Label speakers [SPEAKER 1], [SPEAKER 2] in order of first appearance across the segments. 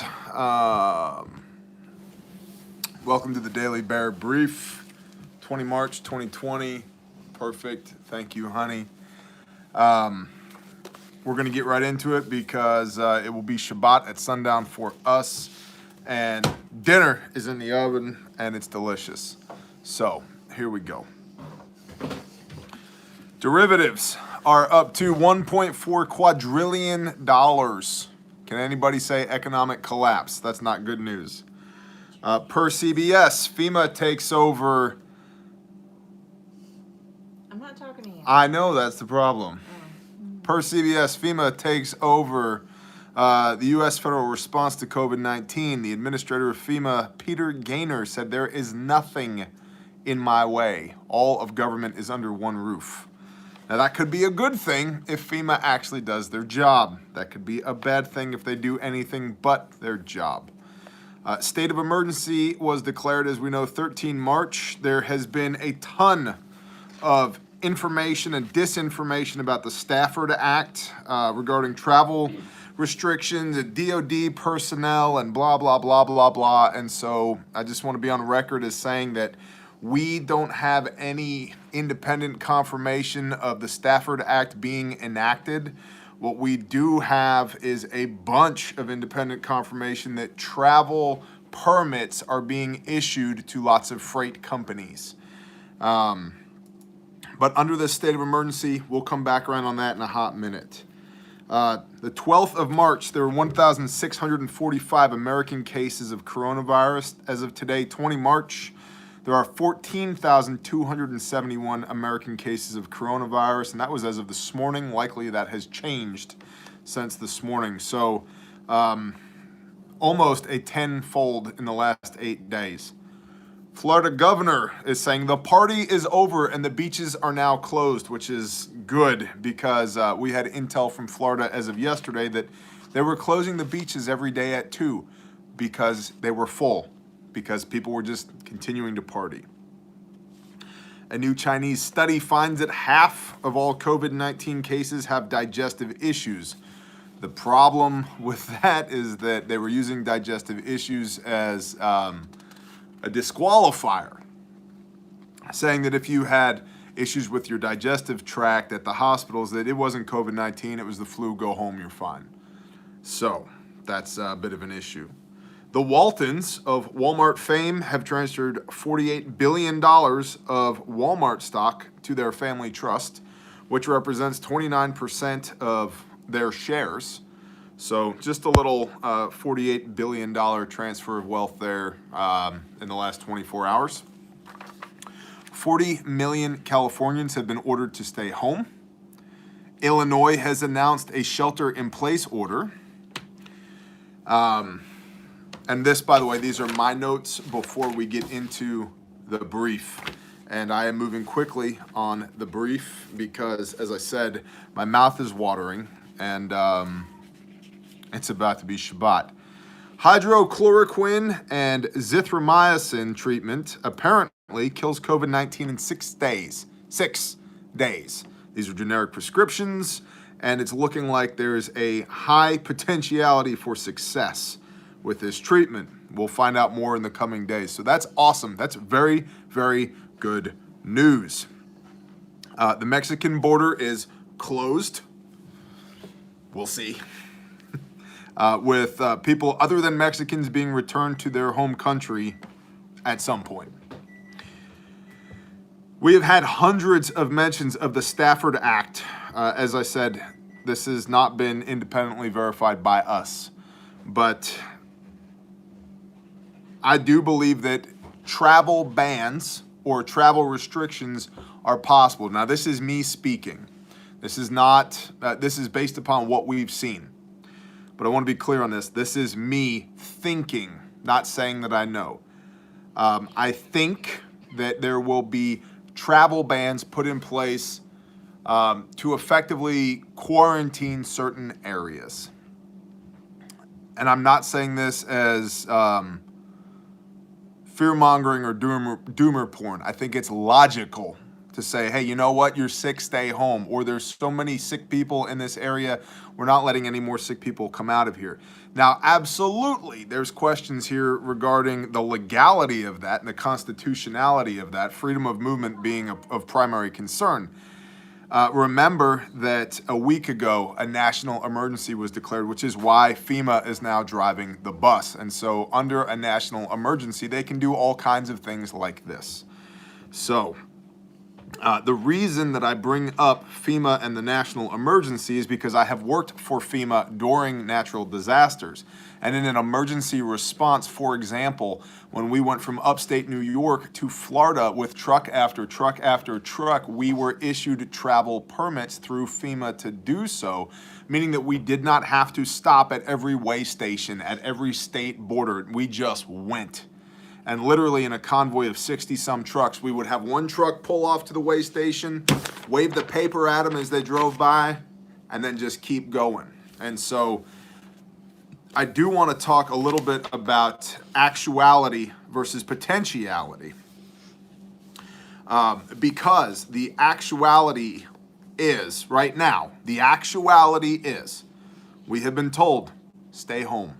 [SPEAKER 1] first. Welcome to the Daily Bear Brief, 20 March 2020. Perfect. Thank you, honey. We're going to get right into it because it will be Shabbat at sundown for us, and dinner is in the oven, and it's delicious. So, here we go. Derivatives are up to $1.4 quadrillion. Can anybody say economic collapse? That's not good news. Per CBS, FEMA takes over.
[SPEAKER 2] I'm not talking to you.
[SPEAKER 1] I know that's the problem. Per CBS, FEMA takes over the U.S. federal response to COVID-19. The administrator of FEMA, Peter Gaynor, said there is nothing in my way. All of government is under one roof. Now, that could be a good thing if FEMA actually does their job. That could be a bad thing if they do anything but their job. State of emergency was declared, as we know, 13 March. There has been a ton of information and disinformation about the Stafford Act regarding travel restrictions and DOD personnel and blah, blah, blah, blah, blah. And so I just want to be on record as saying that we don't have any independent confirmation of the Stafford Act being enacted. What we do have is a bunch of independent confirmation that travel permits are being issued to lots of freight companies. But under this state of emergency, we'll come back around on that in a hot minute. The 12th of March, there were 1,645 American cases of coronavirus. As of today, 20 March, there are 14,271 American cases of coronavirus, and that was as of this morning. Likely that has changed since this morning. So almost a tenfold in the last 8 days. Florida governor is saying the party is over and the beaches are now closed, which is good because we had intel from Florida as of yesterday that they were closing the beaches every day at 2 because they were full, because people were just continuing to party. A new Chinese study finds that half of all COVID-19 cases have digestive issues. The problem with that is that they were using digestive issues as a disqualifier, saying that if you had issues with your digestive tract at the hospitals, that it wasn't COVID-19, it was the flu, go home, you're fine. So that's a bit of an issue. The Waltons of Walmart fame have transferred $48 billion of Walmart stock to their family trust, which represents 29% of their shares. So just a little $48 billion transfer of wealth there in the last 24 hours. 40 million Californians have been ordered to stay home. Illinois has announced a shelter-in-place order. And this, by the way, these are my notes before we get into the brief. And I am moving quickly on the brief because, as I said, my mouth is watering and it's about to be Shabbat. Hydrochloroquine and zithromycin treatment apparently kills COVID-19 in 6 days. 6 days. These are generic prescriptions, and it's looking like there's a high potentiality for success with this treatment. We'll find out more in the coming days. So that's awesome. That's very, very good news. The Mexican border is closed. We'll see. With people other than Mexicans being returned to their home country at some point. We have had hundreds of mentions of the Stafford Act. As I said, this has not been independently verified by us. But I do believe that travel bans or travel restrictions are possible. Now, this is me speaking. This is not, this is based upon what we've seen. But I want to be clear on this. This is me thinking, not saying that I know. I think that there will be travel bans put in place to effectively quarantine certain areas. And I'm not saying this as fear-mongering or doomer porn. I think it's logical to say, hey, you know what, you're sick, stay home, or there's so many sick people in this area, we're not letting any more sick people come out of here. Now, absolutely, there's questions here regarding the legality of that and the constitutionality of that, freedom of movement being of primary concern. Remember that a week ago, a national emergency was declared, which is why FEMA is now driving the bus. And so under a national emergency, they can do all kinds of things like this. So the reason that I bring up FEMA and the national emergency is because I have worked for FEMA during natural disasters. And in an emergency response, for example, when we went from upstate New York to Florida with truck after truck after truck, we were issued travel permits through FEMA to do so, meaning that we did not have to stop at every way station, at every state border. We just went. And literally in a convoy of 60-some trucks, we would have one truck pull off to the way station, wave the paper at them as they drove by, and then just keep going. And so I do want to talk a little bit about actuality versus potentiality. Because the actuality is, right now, the actuality is, we have been told, stay home.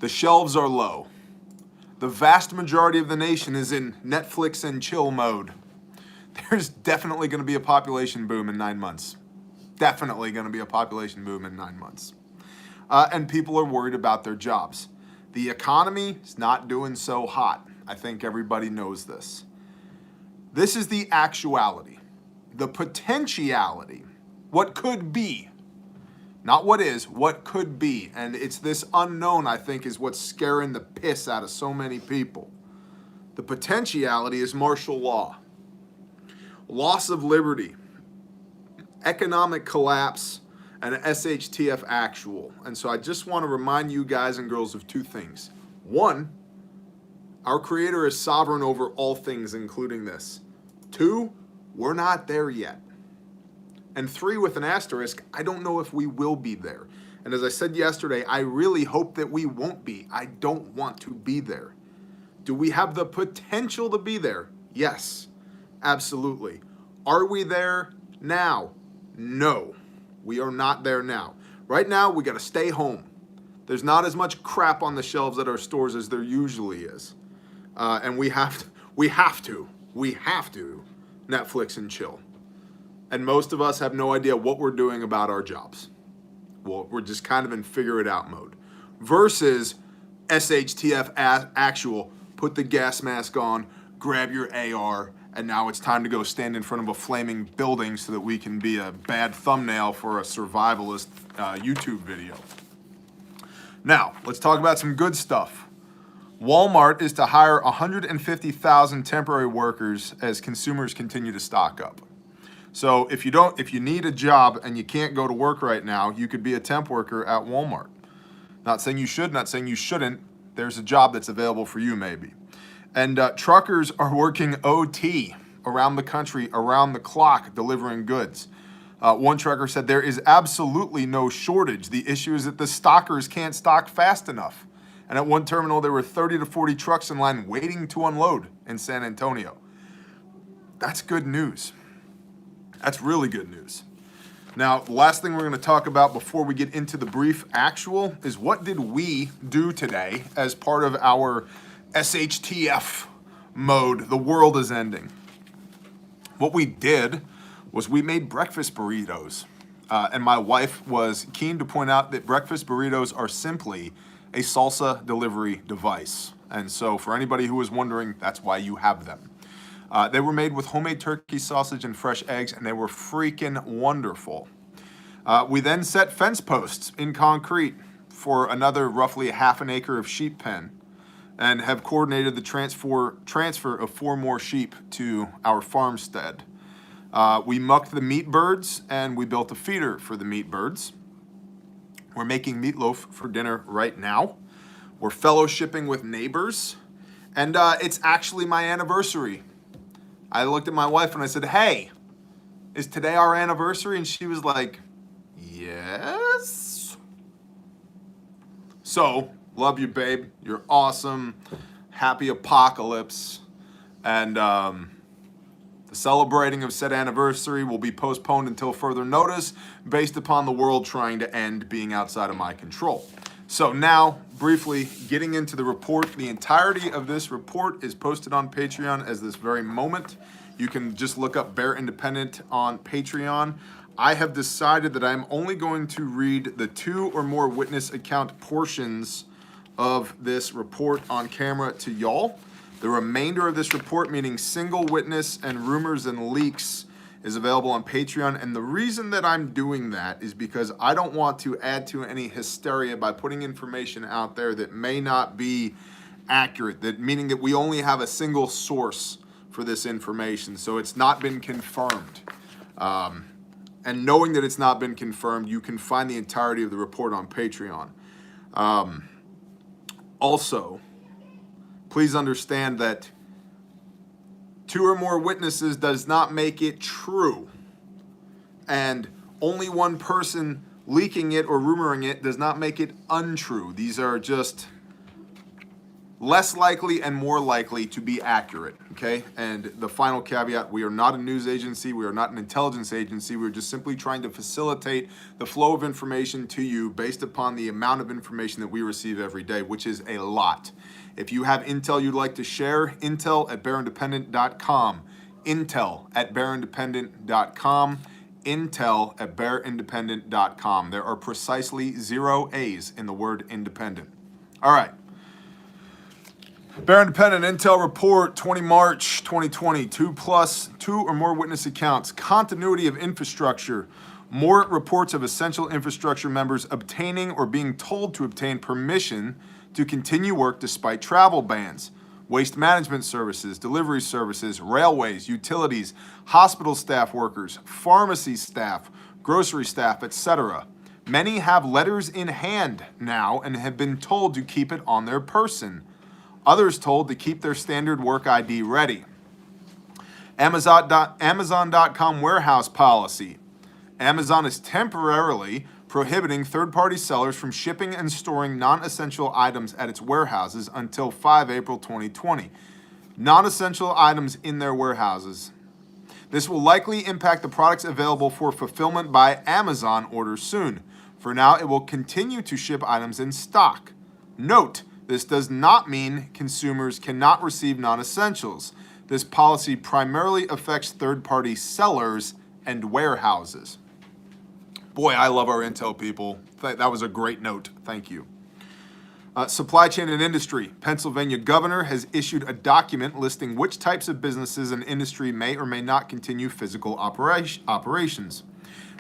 [SPEAKER 1] The shelves are low. The vast majority of the nation is in Netflix and chill mode. There's definitely going to be a population boom in 9 months. Definitely going to be a population boom in 9 months. And people are worried about their jobs. The economy is not doing so hot. I think everybody knows this. This is the actuality. The potentiality. What could be. Not what is, what could be. And it's this unknown, I think, is what's scaring the piss out of so many people. The potentiality is martial law. Loss of liberty. Economic collapse. And an SHTF actual. And so I just want to remind you guys and girls of two things. One, our Creator is sovereign over all things, including this. Two, we're not there yet. And three, with an asterisk, I don't know if we will be there. And as I said yesterday, I really hope that we won't be. I don't want to be there. Do we have the potential to be there? Yes, absolutely. Are we there now? No, we are not there now. Right now, we got to stay home. There's not as much crap on the shelves at our stores as there usually is. And we have to Netflix and chill. And most of us have no idea what we're doing about our jobs. Well, we're just kind of in figure it out mode. Versus SHTF actual, put the gas mask on, grab your AR, and now it's time to go stand in front of a flaming building so that we can be a bad thumbnail for a survivalist YouTube video. Now, let's talk about some good stuff. Walmart is to hire 150,000 temporary workers as consumers continue to stock up. So if you need a job and you can't go to work right now, you could be a temp worker at Walmart. Not saying you should, not saying you shouldn't. There's a job that's available for you maybe. And truckers are working OT around the country, around the clock, delivering goods. One trucker said there is absolutely no shortage. The issue is that the stockers can't stock fast enough. And at one terminal, there were 30 to 40 trucks in line waiting to unload in San Antonio. That's good news. That's really good news. Now, the last thing we're going to talk about before we get into the brief actual is what did we do today as part of our SHTF mode, the world is ending. What we did was we made breakfast burritos. And my wife was keen to point out that breakfast burritos are simply a salsa delivery device. And so for anybody who was wondering, that's why you have them. They were made with homemade turkey sausage and fresh eggs, and they were freaking wonderful. We then set fence posts in concrete for another roughly half an acre of sheep pen and have coordinated the transfer of 4 more sheep to our farmstead. We mucked the meat birds, and we built a feeder for the meat birds. We're making meatloaf for dinner right now. We're fellowshipping with neighbors, and it's actually my anniversary. I looked at my wife and I said, hey, is today our anniversary? And she was like, yes. So, love you, babe. You're awesome. Happy apocalypse. And The celebrating of said anniversary will be postponed until further notice based upon the world trying to end being outside of my control. So now, briefly, getting into the report. The entirety of this report is posted on Patreon as this very moment. You can just look up Bear Independent on Patreon. I have decided that I'm only going to read the 2 or more witness account portions of this report on camera to y'all. The remainder of this report, meaning single witness and rumors and leaks, is available on Patreon. And the reason that I'm doing that is because I don't want to add to any hysteria by putting information out there that may not be accurate, that meaning that we only have a single source for this information. So it's not been confirmed. And knowing that it's not been confirmed, you can find the entirety of the report on Patreon. Also, please understand that 2 or more witnesses does not make it true. And only one person leaking it or rumoring it does not make it untrue. These are just less likely and more likely to be accurate, okay? And the final caveat, we are not a news agency, we are not an intelligence agency, we're just simply trying to facilitate the flow of information to you based upon the amount of information that we receive every day, which is a lot. If you have intel you'd like to share, intel@bearindependent.com, intel@bearindependent.com, intel@bearindependent.com. There are precisely 0 A's in the word independent. All right. Bear Independent Intel Report, 20 March 2020, 2 or more witness accounts, continuity of infrastructure, more reports of essential infrastructure members obtaining or being told to obtain permission to continue work despite travel bans, waste management services, delivery services, railways, utilities, hospital staff workers, pharmacy staff, grocery staff, etc. Many have letters in hand now and have been told to keep it on their person. Others told to keep their standard work ID ready. Amazon.com warehouse policy. Amazon is temporarily prohibiting third-party sellers from shipping and storing non-essential items at its warehouses until 5 April 2020. Non-essential items in their warehouses. This will likely impact the products available for fulfillment by Amazon orders soon. For now, it will continue to ship items in stock. Note, this does not mean consumers cannot receive non-essentials. This policy primarily affects third-party sellers and warehouses. Boy, I love our intel people. That was a great note. Thank you. Supply chain and industry. Pennsylvania governor has issued a document listing which types of businesses and industry may or may not continue physical operations.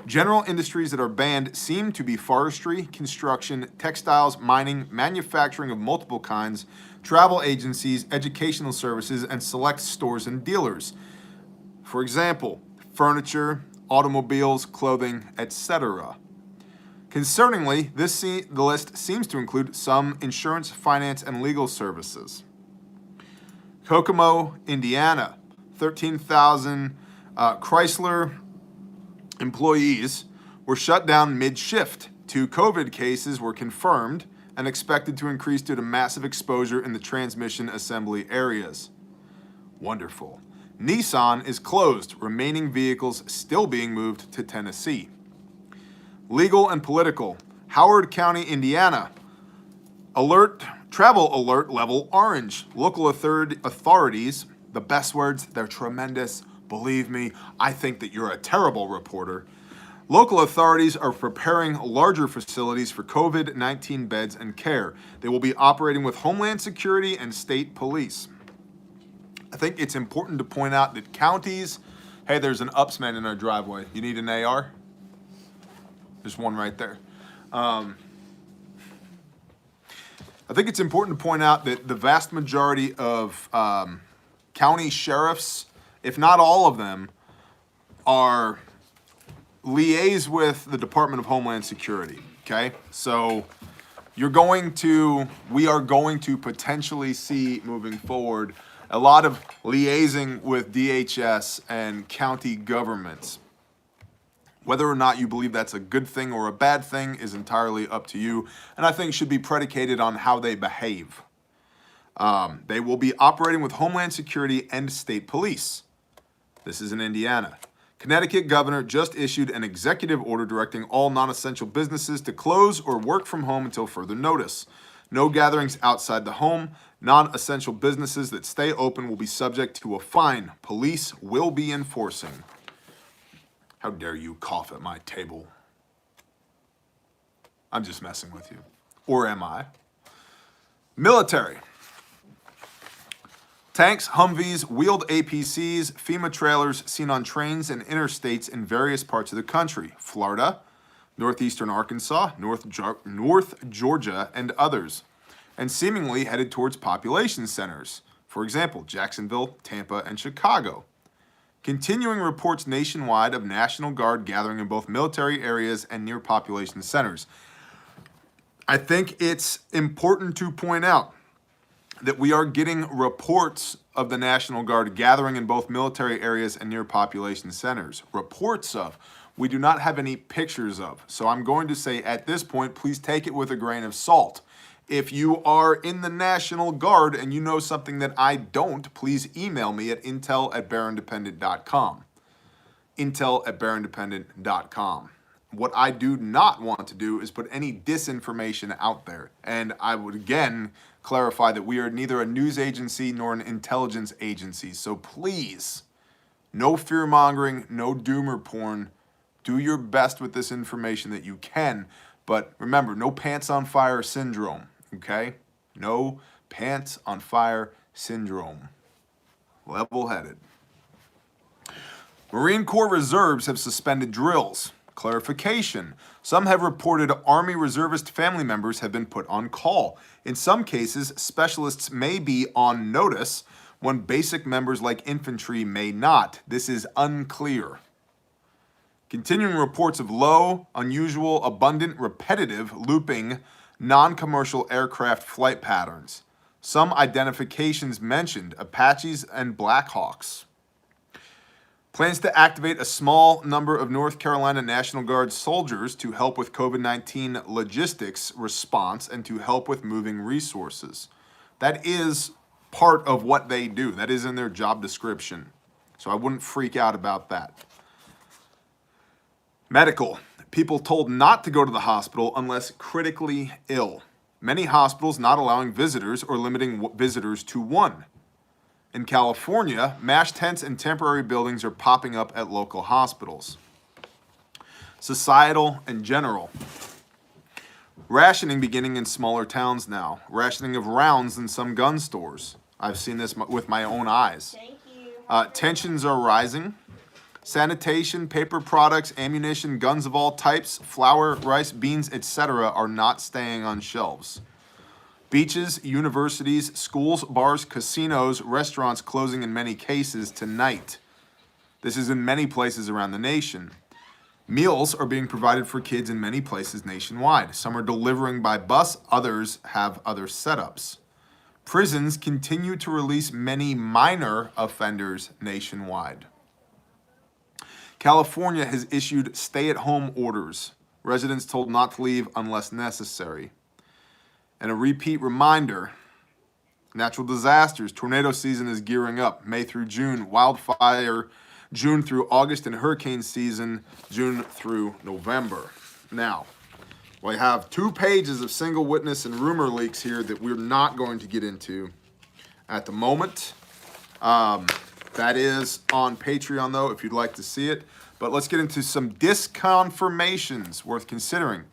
[SPEAKER 1] General industries that are banned seem to be forestry, construction, textiles, mining, manufacturing of multiple kinds, travel agencies, educational services, and select stores and dealers. For example, furniture, automobiles, clothing, etc. Concerningly, the list seems to include some insurance, finance, and legal services. Kokomo, Indiana, 13,000 Chrysler employees were shut down mid-shift. 2 COVID cases were confirmed and expected to increase due to massive exposure in the transmission assembly areas. Wonderful. Nissan is closed, remaining vehicles still being moved to Tennessee. Legal and political. Howard County, Indiana. Travel alert level orange. Local authorities, the best words, they're tremendous. Believe me, I think that you're a terrible reporter. Local authorities are preparing larger facilities for COVID-19 beds and care. They will be operating with Homeland Security and state police. I think it's important to point out that counties, hey, there's an Upsman in our driveway. You need an AR? There's one right there. I think it's important to point out that the vast majority of county sheriffs, if not all of them, are liaise with the Department of Homeland Security, okay? So we are going to potentially see moving forward a lot of liaising with DHS and county governments. Whether or not you believe that's a good thing or a bad thing is entirely up to you, and I think should be predicated on how they behave. They will be operating with Homeland Security and state police. This is in Indiana. Connecticut governor just issued an executive order directing all non-essential businesses to close or work from home until further notice. No gatherings outside the home. Non-essential businesses that stay open will be subject to a fine. Police will be enforcing. How dare you cough at my table? I'm just messing with you. Or am I? Military. Tanks, Humvees, wheeled APCs, FEMA trailers seen on trains and interstates in various parts of the country. Florida, northeastern Arkansas, North Georgia, and others. And seemingly headed towards population centers. For example, Jacksonville, Tampa, and Chicago. Continuing reports nationwide of National Guard gathering in both military areas and near population centers. I think it's important to point out that we are getting reports of the National Guard gathering in both military areas and near population centers. Reports of. We do not have any pictures of. So I'm going to say at this point, please take it with a grain of salt. If you are in the National Guard and you know something that I don't, please email me at intel@bearindependent.com. intel@bearindependent.com. What I do not want to do is put any disinformation out there. And I would again clarify that we are neither a news agency nor an intelligence agency. So please, no fear-mongering, no doomer porn. Do your best with this information that you can. But remember, no pants on fire syndrome, okay? No pants on fire syndrome. Level-headed. Marine Corps reserves have suspended drills. Clarification. Some have reported Army reservist family members have been put on call. In some cases, specialists may be on notice when basic members like infantry may not. This is unclear. Continuing reports of low, unusual, abundant, repetitive, looping, non-commercial aircraft flight patterns. Some identifications mentioned Apaches and Blackhawks. Plans to activate a small number of North Carolina National Guard soldiers to help with COVID-19 logistics response and to help with moving resources. That is part of what they do. That is in their job description. So I wouldn't freak out about that. Medical. People told not to go to the hospital unless critically ill. Many hospitals not allowing visitors or limiting visitors to one. In California, MASH tents and temporary buildings are popping up at local hospitals. Societal and general. Rationing beginning in smaller towns now. Rationing of rounds in some gun stores. I've seen this with my own eyes.
[SPEAKER 2] Thank you.
[SPEAKER 1] Tensions are rising. Sanitation, paper products, ammunition, guns of all types, flour, rice, beans, etc. are not staying on shelves. Beaches, universities, schools, bars, casinos, restaurants closing in many cases tonight. This is in many places around the nation. Meals are being provided for kids in many places nationwide. Some are delivering by bus, others have other setups. Prisons continue to release many minor offenders nationwide. California has issued stay-at-home orders. Residents told not to leave unless necessary. And a repeat reminder, natural disasters, tornado season is gearing up. May through June, wildfire, June through August, and hurricane season, June through November. Now, we have 2 pages of single witness and rumor leaks here that we're not going to get into at the moment. That is on Patreon, though, if you'd like to see it. But let's get into some disconfirmations worth considering.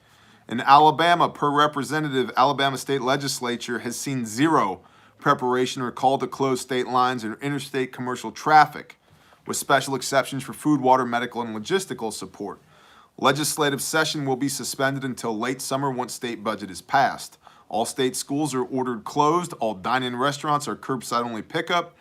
[SPEAKER 1] In Alabama, per representative, Alabama state legislature has seen zero preparation or call to close state lines or interstate commercial traffic, with special exceptions for food, water, medical, and logistical support. Legislative session will be suspended until late summer once state budget is passed. All state schools are ordered closed. All dine-in restaurants are curbside-only pickup.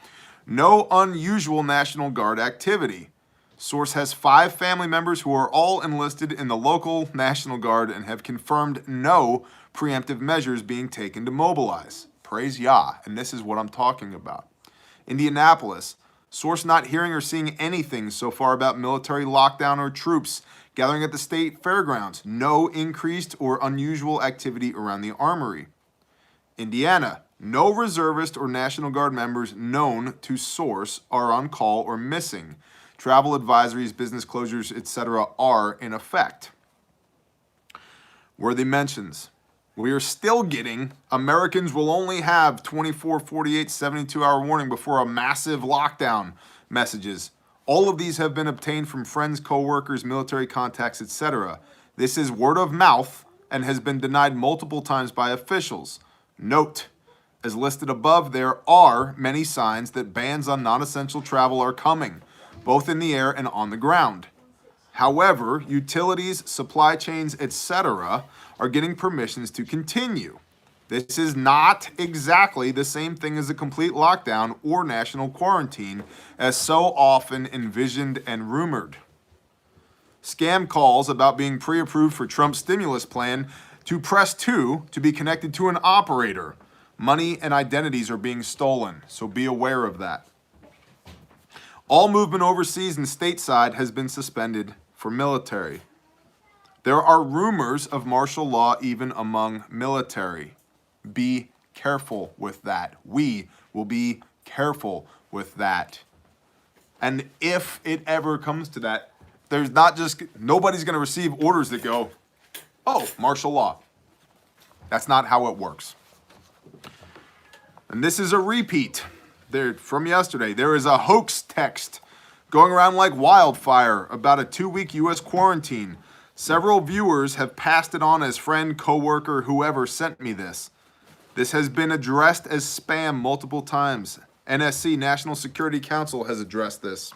[SPEAKER 1] No unusual National Guard activity. Source has 5 family members who are all enlisted in the local National Guard and have confirmed no preemptive measures being taken to mobilize. Praise Yah, and this is what I'm talking about. Indianapolis, source not hearing or seeing anything so far about military lockdown or troops gathering at the state fairgrounds. No increased or unusual activity around the armory. Indiana, No reservist or National Guard members known to source are on call or missing. Travel advisories, business closures, etc. are in effect. Worthy mentions. We are still getting Americans will only have 24, 48, 72-hour warning before a massive lockdown messages. All of these have been obtained from friends, co-workers, military contacts, etc. This is word of mouth and has been denied multiple times by officials. Note, as listed above, there are many signs that bans on non-essential travel are coming, both in the air and on the ground. However, utilities, supply chains, etc. are getting permissions to continue. This is not exactly the same thing as a complete lockdown or national quarantine, as so often envisioned and rumored. Scam calls about being pre-approved for Trump's stimulus plan to press 2 to be connected to an operator. Money and identities are being stolen, so be aware of that. All movement overseas and stateside has been suspended for military. There are rumors of martial law even among military. Be careful with that. We will be careful with that. And if it ever comes to that, there's not just, nobody's going to receive orders that go, oh, martial law. That's not how it works. And this is a repeat there from yesterday. There is a hoax text going around like wildfire about a 2-week U.S. quarantine. Several viewers have passed it on as friend, coworker, whoever sent me this. This has been addressed as spam multiple times. NSC, National Security Council, has addressed this.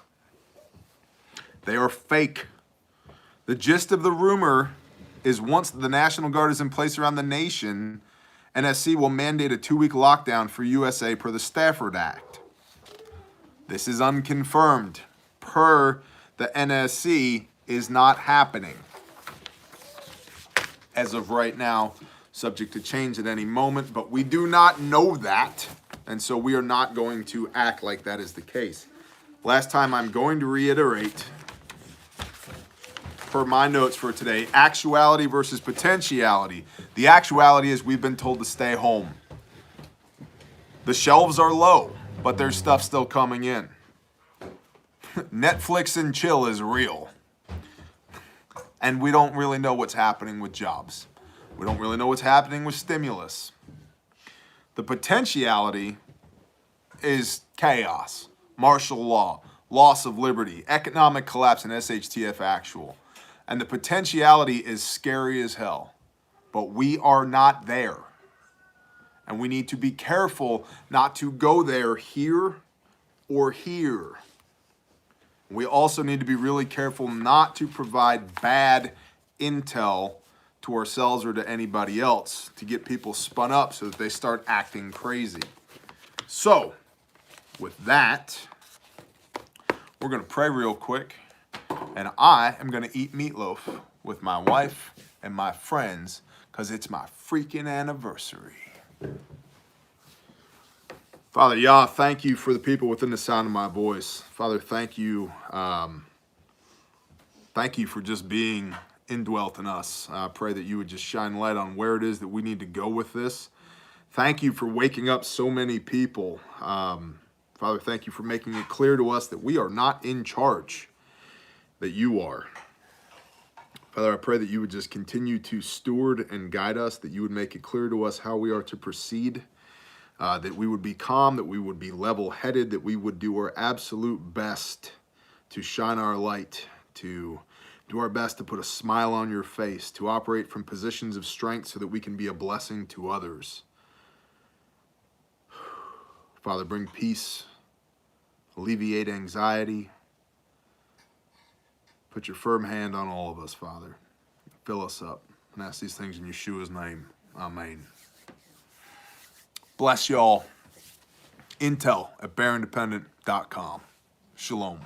[SPEAKER 1] They are fake. The gist of the rumor is once the National Guard is in place around the nation, NSC will mandate a 2-week lockdown for USA per the Stafford Act. This is unconfirmed. Per the NSC, is not happening. As of right now, subject to change at any moment, but we do not know that, and so we are not going to act like that is the case. Last time, I'm going to reiterate, per my notes for today, actuality versus potentiality. The actuality is we've been told to stay home. The shelves are low, but there's stuff still coming in. Netflix and chill is real. And we don't really know what's happening with jobs. We don't really know what's happening with stimulus. The potentiality is chaos, martial law, loss of liberty, economic collapse, and SHTF actual. And the potentiality is scary as hell. But we are not there. And we need to be careful not to go there here or here. We also need to be really careful not to provide bad intel to ourselves or to anybody else to get people spun up so that they start acting crazy. So, with that, we're going to pray real quick, and I am going to eat meatloaf with my wife and my friends because it's my freaking anniversary. Father Yah, thank you for the people within the sound of my voice. Father, thank you. Thank you for just being indwelt in us. I pray that you would just shine light on where it is that we need to go with this. Thank you for waking up so many people. Father, thank you for making it clear to us that we are not in charge, that you are. Father, I pray that you would just continue to steward and guide us, that you would make it clear to us how we are to proceed, that we would be calm, that we would be level-headed, that we would do our absolute best to shine our light, to do our best to put a smile on your face, to operate from positions of strength so that we can be a blessing to others. Father, bring peace, alleviate anxiety. Put your firm hand on all of us, Father. Fill us up. And ask these things in Yeshua's name. Amen. Bless y'all. Intel at bearindependent.com. Shalom.